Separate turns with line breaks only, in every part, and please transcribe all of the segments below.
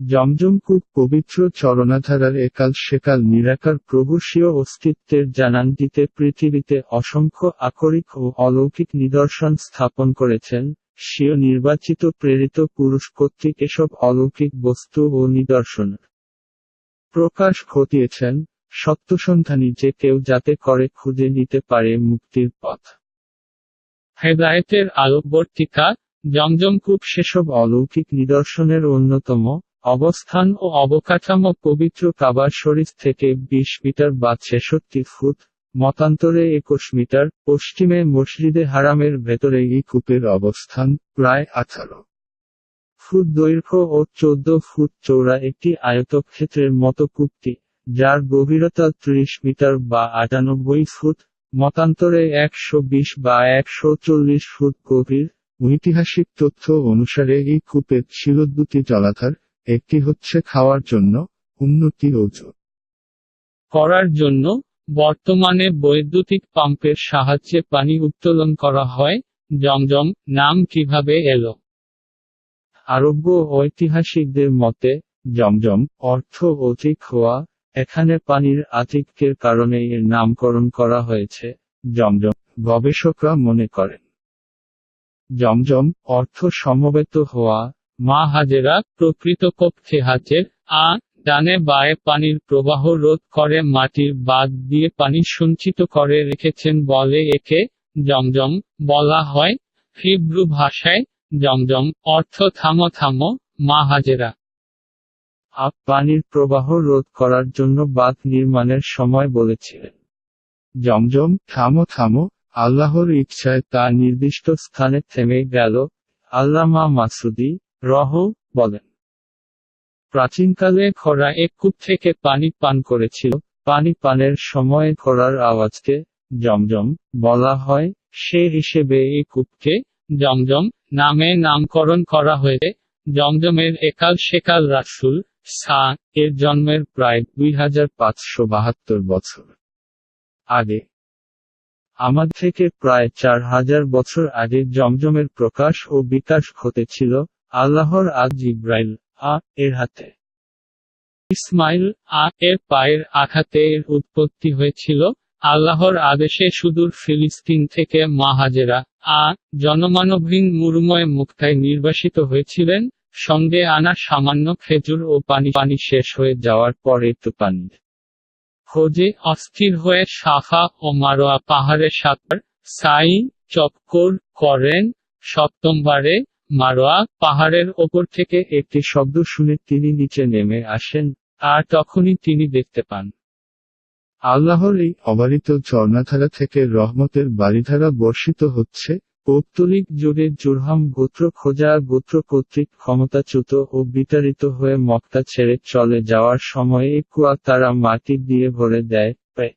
জমজম কূপ পবিত্র চরণাধারার একাল সেকাল নিরাকার প্রভুর স্বীয় অস্তিত্বের জানান দিতে পৃথিবীতে অসংখ্য আকরিক ও অলৌকিক নিদর্শন স্থাপন করেছেন। স্বীয় নির্বাচিত প্রেরিত পুরুষ কর্তৃক এসব অলৌকিক বস্তু ও নিদর্শনের প্রকাশ ঘটিয়েছেন, সত্যসন্ধানী যে কেউ যাতে করে খুঁজে নিতে পারে মুক্তির পথ। হেদায়েতের আলোকবর্তিকা জমজম কূপ সেসব অলৌকিক নিদর্শনের অন্যতম। অবস্থান ও অবকাঠামো পবিত্র কাবা শরীফ থেকে 20 মিটার বা 66 ফুট, মতান্তরে 21 মিটার, পশ্চিমে মসজিদে হারামের ভেতরে এই কূপের অবস্থান। প্রায় 18 ফুট দৈর্ঘ্য ও 14 ফুট চওড়া একটি আয়তক্ষেত্রের মতো কূপটি, যার গভীরতা 30 মিটার বা 98 ফুট, মতান্তরে 120 বা 140 ফুট গভীর। ঐতিহাসিক তথ্য অনুসারে এই কূপের ছিল দুটি জলাধার, একটি হচ্ছে খাওয়ার জন্য, অন্যটি ওযু
করার জন্য। বর্তমানে বৈদ্যুতিক পাম্পের সাহায্যে পানি উত্তোলন করা হয়। জমজম নাম কিভাবে এলো?
আরব্য ঐতিহাসিকদের মতে, জমজম অর্থ অধিক হওয়া, এখানে পানির আধিক্যের কারণে এর নামকরণ করা হয়েছে। জমজম গবেষকরা মনে করেন জমজম অর্থ সমবেত হওয়া।
মা হাজেরা প্রকৃতপক্ষে হাজের ডানে বায়ে পানির প্রবাহ রোধ করে মাটির বাঁধ দিয়ে পানি সঞ্চিত করে রেখেছেন বলে একে জমজম বলা হয়। হিব্রু ভাষায় জমজম অর্থ থামো থামো, মা হাজেরা
পানির প্রবাহ রোধ করার জন্য বাঁধ নির্মাণের সময় বলেছিলেন, জমজম থামো থামো, আল্লাহর ইচ্ছায় তা নির্দিষ্ট স্থানে থেমে গেল। আল্লামা মাসুদি বলেন,
প্রাচীনকালে ঘোড়া এক কূপ থেকে পানি পান করেছিল।
পানি পানের সময় ঘোড়ার আওয়াজকে জমজম বলা হয়।
সে হিসেবে এই কূপকে জমজম নামে নামকরণ করা হয়েছে। জমজমের একাল সেকাল রাসূল এর জন্মের প্রায়
2572 বছর আগে, আমাদের থেকে প্রায় 4000 বছর আগে জমজমের প্রকাশ ও বিকাশ ঘটেছিল আল্লাহর জিবরাইল এর হাতে।
ইসমাইল এর পায়ের আঘাতে এর উৎপত্তি হয়েছিল। আল্লাহর আদেশে সুদূর ফিলিস্তিন থেকে মা হাজেরা জনমানবহীন মরুময় মুক্তায় নির্বাসিত হয়েছিলেন। সঙ্গে আনা সামান্য খেজুর ও পানি শেষ হয়ে যাওয়ার পর একটু পানির খোঁজে অস্থির হয়ে সাফা ও মারোয়া পাহাড়ে 7 বার সাই চক্কর করেন। 7মবারে মারোয়া পাহাড়ের ওপর থেকে
একটি শব্দ শুনে তিনি নিচে নেমে আসেন,
আর তখনই তিনি দেখতে পান
আল্লাহর এই অবারিত ঝর্ণাধারা থেকে রহমতের বারিধারা বর্ষিত হচ্ছে। পৌত্তলিক যুগে জুরহাম গোত্র খোজা গোত্র কর্তৃক ক্ষমতাচ্যুত ও বিতাড়িত হয়ে মক্কা ছেড়ে চলে যাওয়ার সময়ে কুয়া তারা মাটি দিয়ে ভরে দেয়। প্রায়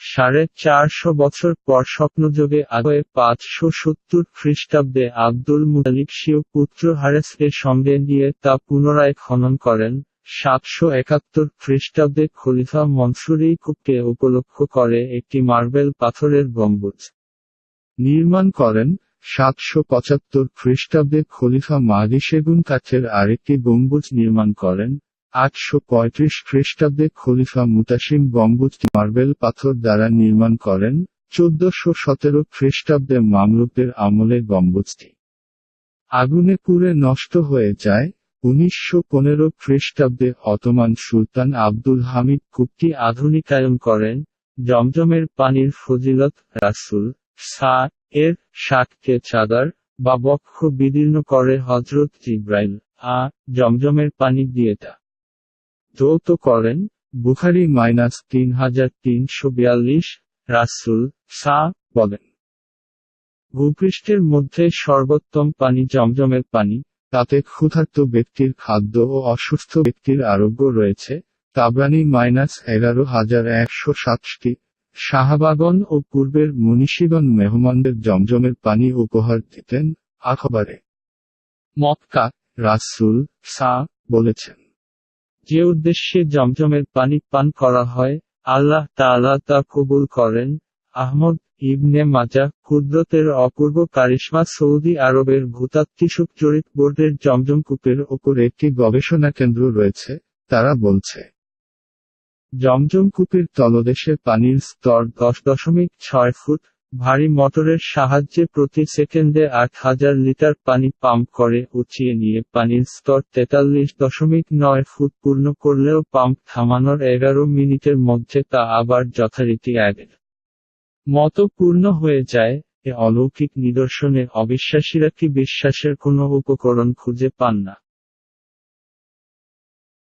450 বছর পর স্বপ্নযোগে আগে 570 খ্রিস্টাব্দে আব্দুল মুতালিব স্বীয় পুত্র হারেসকে সঙ্গে নিয়ে তা পুনরায় খনন করেন। 771 খ্রিস্টাব্দে খলিফা মনসুর এই কূপকে উপলক্ষ করে একটি মার্বেল পাথরের গম্বুজ নির্মাণ করেন। 775 খ্রিস্টাব্দে খলিফা মাহদী সেগুন কাঠের আরেকটি গম্বুজ নির্মাণ করেন। 835 খ্রিস্টাব্দে খলিফা মুতাসিম গম্বুজটি মার্বেল পাথর দ্বারা নির্মাণ করেন। 1417 খ্রিস্টাব্দে মামলুকদের আমলে গম্বুজটি আগুনে পুড়ে নষ্ট হয়ে যায়। 1915 খ্রিস্টাব্দে অটোমান সুলতান আব্দুল হামিদ কূপটি আধুনিকায়ন করেন। জমজমের পানির ফজিলত রাসূল এর শাককে চাদর বা বক্ষ বিদীর্ণ করে হযরত জিবরাইল জমজমের পানি দিয়ে তা ধৌত করেন। বুখারী -3342 রাসূল বলেন, ভূপৃষ্ঠের মধ্যে সর্বোত্তম পানি জমজমের পানি, তাতে ক্ষুধার্ত ব্যক্তির খাদ্য ও অসুস্থ ব্যক্তির আরোগ্য রয়েছে। তাবরানী -11160। সাহাবাগণ ও পূর্বের মনীষীগণ মেহমানদের জমজমের পানি উপহার দিতেন। আখবারে
মক্কা
রাসূল বলেছেন,
যে উদ্দেশ্যে জমজমের পানি পান করা হয়, আল্লাহ তাআলা তা কবুল করেন।
আহমদ ইবনে মাজা কুদরতের অপূর্ব কারিশমা সৌদি আরবের ভূতাত্ত্বিক জরিপ বোর্ডের জমজম কূপের ওপর একটি গবেষণা কেন্দ্র রয়েছে, তারা বলছে জমজম কূপের তলদেশে পানির স্তর 10.6 ফুট, ভারী মোটরের সাহায্যে প্রতি সেকেন্ডে 8,000 লিটার পানি পাম্প করে উঁচিয়ে নিয়ে পানির স্তর 43.9 ফুট পূর্ণ করলেও পাম্প থামানোর 11 মিনিটের মধ্যে তা আবার যথারীতি আগের মতো পূর্ণ হয়ে যায়। এ অলৌকিক নিদর্শনে অবিশ্বাসীরা কি বিশ্বাসের কোনো উপকরণ খুঁজে পান না।